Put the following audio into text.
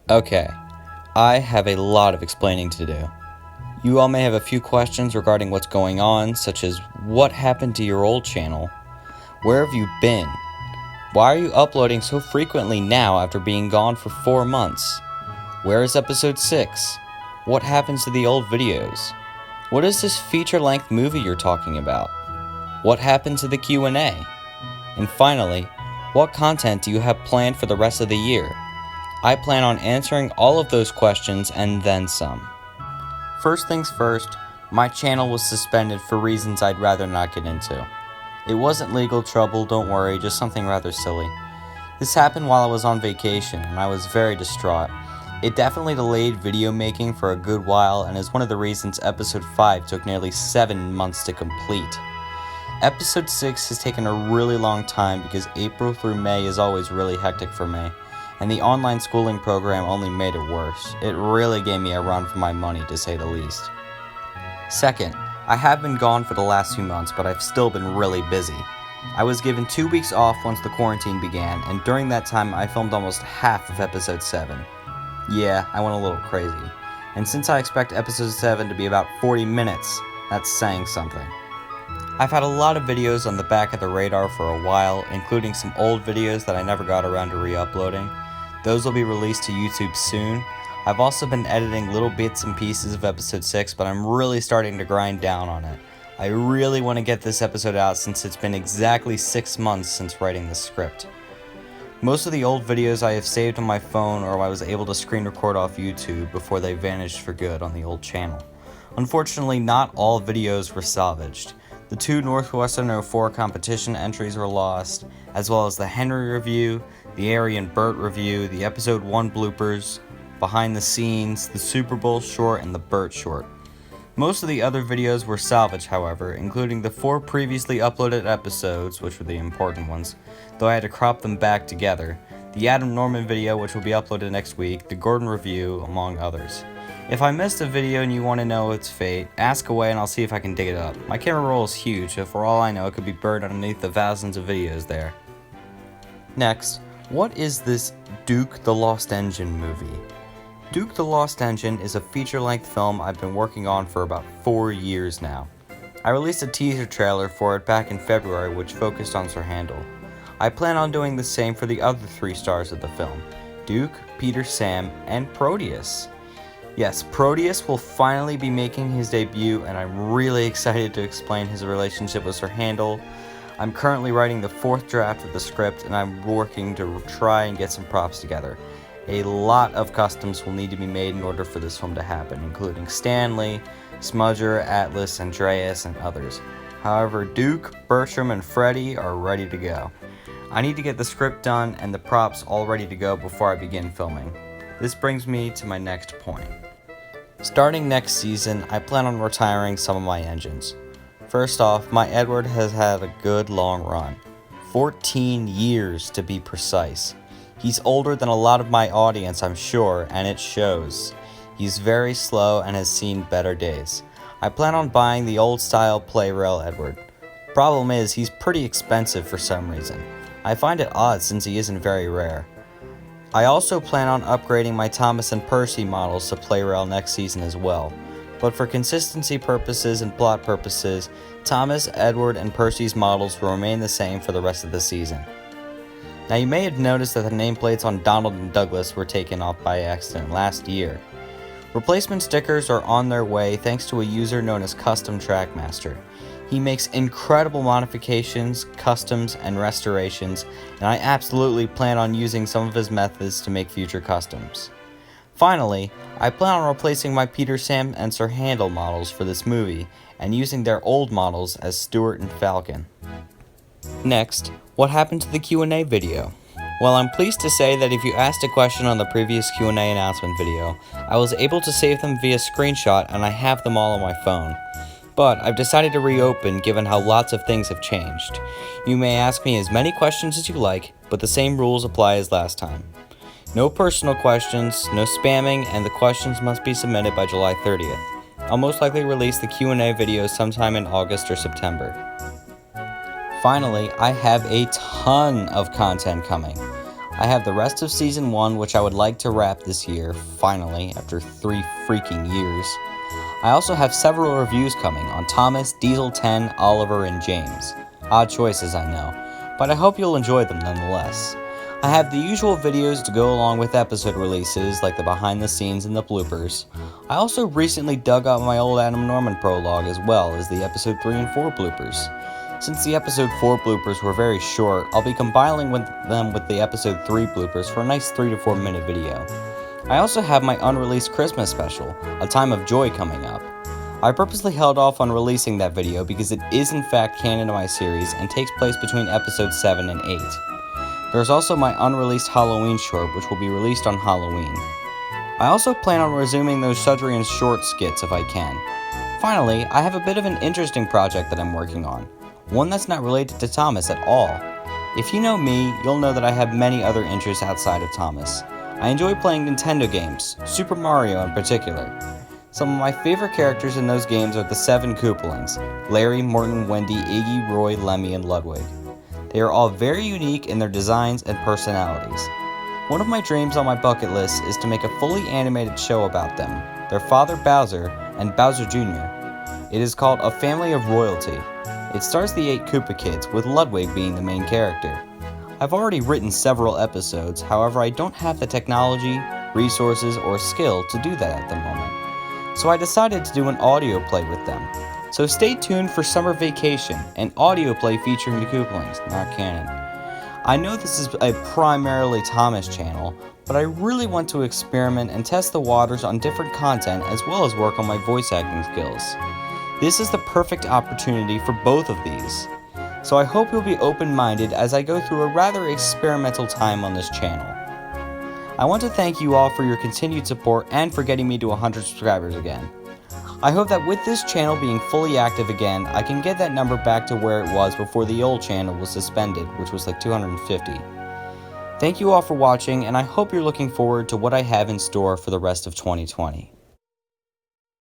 Okay, I have a lot of explaining to do. You all may have a few questions regarding what's going on, such as what happened to your old channel? Where have you been? Why are you uploading so frequently now after being gone for 4 months? Where is episode 6? What happens to the old videos? What is this feature-length movie you're talking about? What happened to the Q&A? And finally, what content do you have planned for the rest of the year? I plan on answering all of those questions and then some. First things first, my channel was suspended for reasons I'd rather not get into. It wasn't legal trouble, don't worry, just something rather silly. This happened while I was on vacation and I was very distraught. It definitely delayed video making for a good while and is one of the reasons episode 5 took nearly 7 months to complete. Episode 6 has taken a really long time because April through May is always really hectic for me, and the online schooling program only made it worse. It really gave me a run for my money, to say the least. Second, I have been gone for the last few months, but I've still been really busy. I was given 2 weeks off once the quarantine began, and during that time I filmed almost half of episode 7. Yeah, I went a little crazy. And since I expect episode 7 to be about 40 minutes, that's saying something. I've had a lot of videos on the back of the radar for a while, including some old videos that I never got around to re-uploading. Those will be released to YouTube soon. I've also been editing little bits and pieces of episode 6, but I'm really starting to grind down on it. I really want to get this episode out since it's been exactly 6 months since writing the script. Most of the old videos I have saved on my phone, or I was able to screen record off YouTube before they vanished for good on the old channel. Unfortunately, not all videos were salvaged. The 2 Northwestern 04 competition entries were lost, as well as the Henry review, the Ari & Bert review, the episode 1 bloopers, behind the scenes, the Super Bowl short, and the Bert short. Most of the other videos were salvaged, however, including the 4 previously uploaded episodes, which were the important ones, though I had to crop them back together, the Adam Norman video, which will be uploaded next week, the Gordon review, among others. If I missed a video and you want to know its fate, ask away and I'll see if I can dig it up. My camera roll is huge, so for all I know it could be buried underneath the thousands of videos there. Next, what is this Duke the Lost Engine movie? Duke the Lost Engine is a feature-length film I've been working on for about 4 years now. I released a teaser trailer for it back in February which focused on Sir Handel. I plan on doing the same for the other 3 stars of the film, Duke, Peter Sam, and Proteus. Yes, Proteus will finally be making his debut and I'm really excited to explain his relationship with Sir Handel. I'm currently writing the 4th draft of the script and I'm working to try and get some props together. A lot of customs will need to be made in order for this film to happen, including Stanley, Smudger, Atlas, Andreas, and others. However, Duke, Bertram, and Freddy are ready to go. I need to get the script done and the props all ready to go before I begin filming. This brings me to my next point. Starting next season, I plan on retiring some of my engines. First off, my Edward has had a good long run. 14 years to be precise. He's older than a lot of my audience, I'm sure, and it shows. He's very slow and has seen better days. I plan on buying the old style Play-Rail Edward. Problem is, he's pretty expensive for some reason. I find it odd since he isn't very rare. I also plan on upgrading my Thomas and Percy models to Play-Rail next season as well. But for consistency purposes and plot purposes, Thomas, Edward, and Percy's models will remain the same for the rest of the season. Now you may have noticed that the nameplates on Donald and Douglas were taken off by accident last year. Replacement stickers are on their way thanks to a user known as Custom Trackmaster. He makes incredible modifications, customs, and restorations, and I absolutely plan on using some of his methods to make future customs. Finally, I plan on replacing my Peter Sam and Sir Handel models for this movie, and using their old models as Stuart and Falcon. Next, what happened to the Q&A video? Well, I'm pleased to say that if you asked a question on the previous Q&A announcement video, I was able to save them via screenshot and I have them all on my phone. But I've decided to reopen given how lots of things have changed. You may ask me as many questions as you like, but the same rules apply as last time. No personal questions, no spamming, and the questions must be submitted by July 30th. I'll most likely release the Q&A video sometime in August or September. Finally, I have a ton of content coming. I have the rest of Season 1, which I would like to wrap this year, finally, after 3 freaking years. I also have several reviews coming on Thomas, Diesel 10, Oliver, and James. Odd choices, I know, but I hope you'll enjoy them nonetheless. I have the usual videos to go along with episode releases, like the behind the scenes and the bloopers. I also recently dug up my old Adam Norman prologue as well as the episode 3 and 4 bloopers. Since the episode 4 bloopers were very short, I'll be compiling them with the episode 3 bloopers for a nice 3 to 4 minute video. I also have my unreleased Christmas special, A Time of Joy, coming up. I purposely held off on releasing that video because it is in fact canon to my series and takes place between episodes 7 and 8. There's also my unreleased Halloween short, which will be released on Halloween. I also plan on resuming those Sudrian short skits if I can. Finally, I have a bit of an interesting project that I'm working on, one that's not related to Thomas at all. If you know me, you'll know that I have many other interests outside of Thomas. I enjoy playing Nintendo games, Super Mario in particular. Some of my favorite characters in those games are the 7 Koopalings: Larry, Morton, Wendy, Iggy, Roy, Lemmy, and Ludwig. They are all very unique in their designs and personalities. One of my dreams on my bucket list is to make a fully animated show about them, their father Bowser, and Bowser Jr. It is called A Family of Royalty. It stars the 8 Koopa kids, with Ludwig being the main character. I've already written several episodes, however I don't have the technology, resources, or skill to do that at the moment. So I decided to do an audio play with them. So stay tuned for Summer Vacation, an audio play featuring the Koopalings, not canon. I know this is a primarily Thomas channel, but I really want to experiment and test the waters on different content as well as work on my voice acting skills. This is the perfect opportunity for both of these. So I hope you'll be open-minded as I go through a rather experimental time on this channel. I want to thank you all for your continued support and for getting me to 100 subscribers again. I hope that with this channel being fully active again, I can get that number back to where it was before the old channel was suspended, which was like 250. Thank you all for watching, and I hope you're looking forward to what I have in store for the rest of 2020.